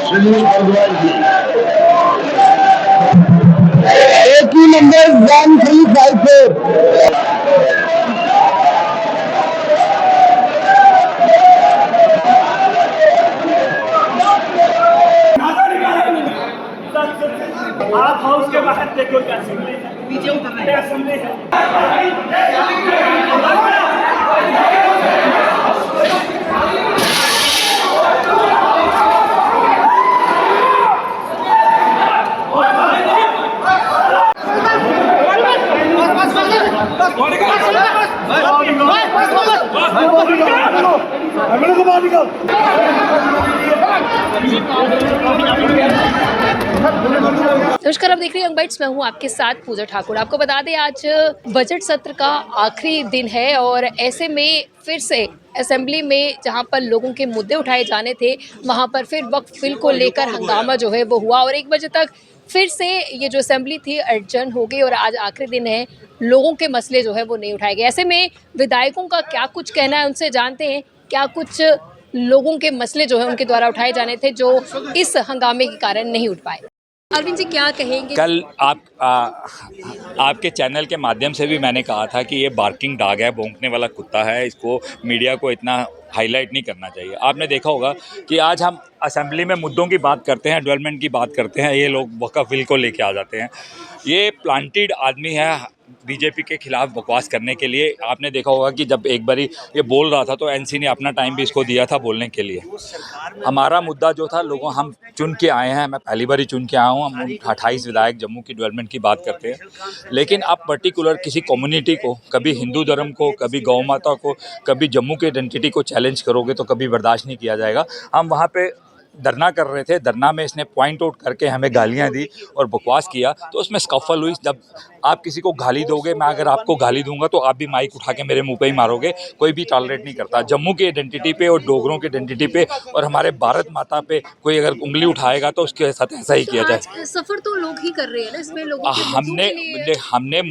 श्री भरद्वाज जी। एक ही नंबर 1354। आप हाउस के बाहर देखो क्या असेंबली है, नीचे उतर रहे हैं, असेंबली है। नमस्कार, आप देख रहे हैं यंग बाइट्स। मैं हूं आपके साथ पूजा ठाकुर। आपको बता दें आज बजट सत्र का आखिरी दिन है और ऐसे में फिर से असेंबली में जहां पर लोगों के मुद्दे उठाए जाने थे वहां पर फिर वक्फ बिल को लेकर हंगामा जो है वो हुआ और 1 बजे तक फिर से ये जो असेंबली थी एडजर्न हो गई और आज आखिरी दिन है, लोगों के मसले जो है वो नहीं उठाए गए। ऐसे में विधायकों का क्या कुछ कहना है, उनसे जानते हैं क्या कुछ लोगों के मसले जो है उनके द्वारा उठाए जाने थे जो इस हंगामे के कारण नहीं उठ पाए। अरविंद जी क्या कहेंगे? कल आपके चैनल के माध्यम से भी मैंने कहा था कि ये बार्किंग डॉग है, भौंकने वाला कुत्ता है, इसको मीडिया को इतना हाईलाइट नहीं करना चाहिए। आपने देखा होगा कि आज हम असेंबली में मुद्दों की बात करते हैं, डेवलपमेंट की बात करते हैं, ये लोग वक्फ बिल को लेके आ जाते हैं। ये प्लांटेड आदमी है बीजेपी के खिलाफ बकवास करने के लिए। आपने देखा होगा कि जब एक बारी ये बोल रहा था तो एनसी ने अपना टाइम भी इसको दिया था बोलने के लिए। हमारा मुद्दा जो था, लोगों हम चुन के आए हैं, मैं पहली बार ही चुन के आया हूँ। हम 28 विधायक जम्मू की डेवलपमेंट की बात करते हैं, लेकिन आप पर्टिकुलर किसी कम्युनिटी को, कभी हिंदू धर्म को, कभी गौ माता को, कभी जम्मू के आइडेंटिटी को चैलेंज करोगे तो कभी बर्दाश्त नहीं किया जाएगा। हम वहाँ पे धरना कर रहे थे, धरना में इसने पॉइंट आउट करके हमें गालियां दी और बकवास किया, तो उसमें स्कफल हुई। जब आप किसी को गाली दोगे, मैं अगर आपको गाली दूंगा तो आप भी माइक उठा के मेरे मुंह पे ही मारोगे, कोई भी टॉलरेट नहीं करता। जम्मू की आइडेंटिटी पे और डोगरों की आइडेंटिटी पे और हमारे भारत माता पे कोई अगर उंगली उठाएगा तो उसके साथ ऐसा ही किया जाए। सफर तो लोग ही कर रहे हैं ना, इसमें लोगों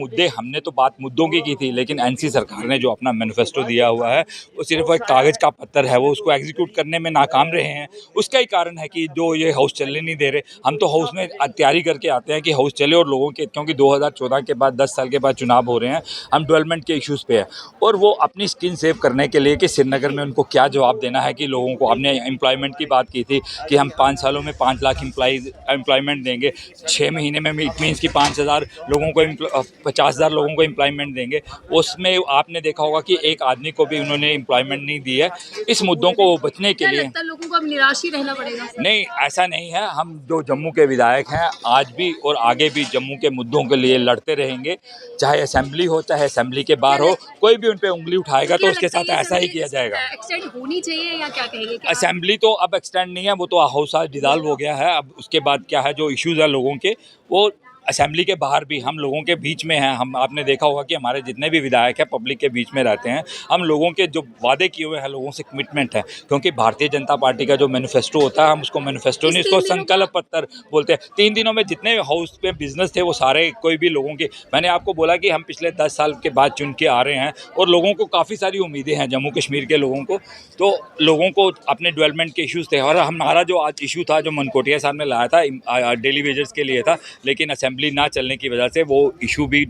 के हमने तो बात मुद्दों की थी, लेकिन एनसी सरकार ने जो अपना मैनिफेस्टो दिया हुआ है वो सिर्फ एक कागज़ का पत्थर है, वो उसको एग्जीक्यूट करने में नाकाम रहे हैं। उसका ही कारण है कि जो ये हाउस चलने नहीं दे रहे। हम तो हाउस में तैयारी करके आते हैं कि हाउस चले और लोगों के, क्योंकि 2014 के बाद 10 साल के बाद चुनाव हो रहे हैं, हम डेवलपमेंट के इश्यूज़ पे हैं और वो अपनी स्किन सेव करने के लिए कि श्रीनगर में उनको क्या जवाब देना है कि लोगों को। हमने एम्प्लॉयमेंट की बात की थी कि हम 5 सालों में 5 लाख एम्प्लॉयमेंट देंगे, 6 महीने में इट मीन्स कि 5,000 लोगों को 50,000 लोगों को एम्प्लॉयमेंट देंगे। उसमें आपने देखा होगा कि एक आदमी को भी उन्होंने एम्प्लॉयमेंट नहीं दी है। इस मुद्दों को बचने के लिए लोगों को अब निराश ही रहना पड़ेगा। नहीं, ऐसा नहीं है। हम जो जम्मू के विधायक हैं आज भी और आगे भी जम्मू के मुद्दों के लिए लड़ते रहेंगे, चाहे असेंबली हो चाहे असेंबली के बाहर हो। कोई भी उन पे उंगली उठाएगा तो उसके साथ ऐसा ही किया जाएगा। एक्सटेंड होनी चाहिए या क्या कहेंगे? असेंबली तो अब एक्सटेंड नहीं है, वो तो हाउस आज डिसॉल्व हो गया है। अब उसके बाद क्या है, जो इश्यूज़ है लोगों के, वो असेंबली के बाहर भी हम लोगों के बीच में हैं। हम आपने देखा होगा कि हमारे जितने भी विधायक हैं पब्लिक के बीच में रहते हैं। हम लोगों के जो वादे किए हुए हैं, लोगों से कमिटमेंट है, क्योंकि भारतीय जनता पार्टी का जो मैनिफेस्टो होता है, हम उसको मैनिफेस्टो नहीं, उसको संकल्प पत्र बोलते हैं। 3 दिनों में जितने हाउस पे बिजनेस थे वो सारे, कोई भी लोगों के, मैंने आपको बोला कि हम पिछले 10 साल के बाद चुन के आ रहे हैं और लोगों को काफ़ी सारी उम्मीदें हैं जम्मू कश्मीर के लोगों को। तो लोगों को अपने डेवलपमेंट के इशूज़ थे और हमारा जो आज इशू था, जो मनकोटिया साहब ने लाया था, डेली वेजर्स के लिए था, लेकिन असेंबली ना चलने की वजह से वो इशू भी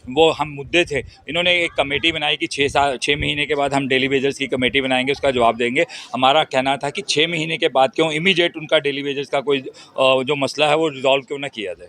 वो हम मुद्दे थे। इन्होंने एक कमेटी बनाई कि 6 महीने के बाद हम डेली वेजर्स की कमेटी बनाएंगे, उसका जवाब देंगे। हमारा कहना था कि 6 महीने के बाद क्यों इमीडिएट उनका डेली वेजर्स का कोई जो मसला है वो रिजॉल्व क्यों ना किया जाए।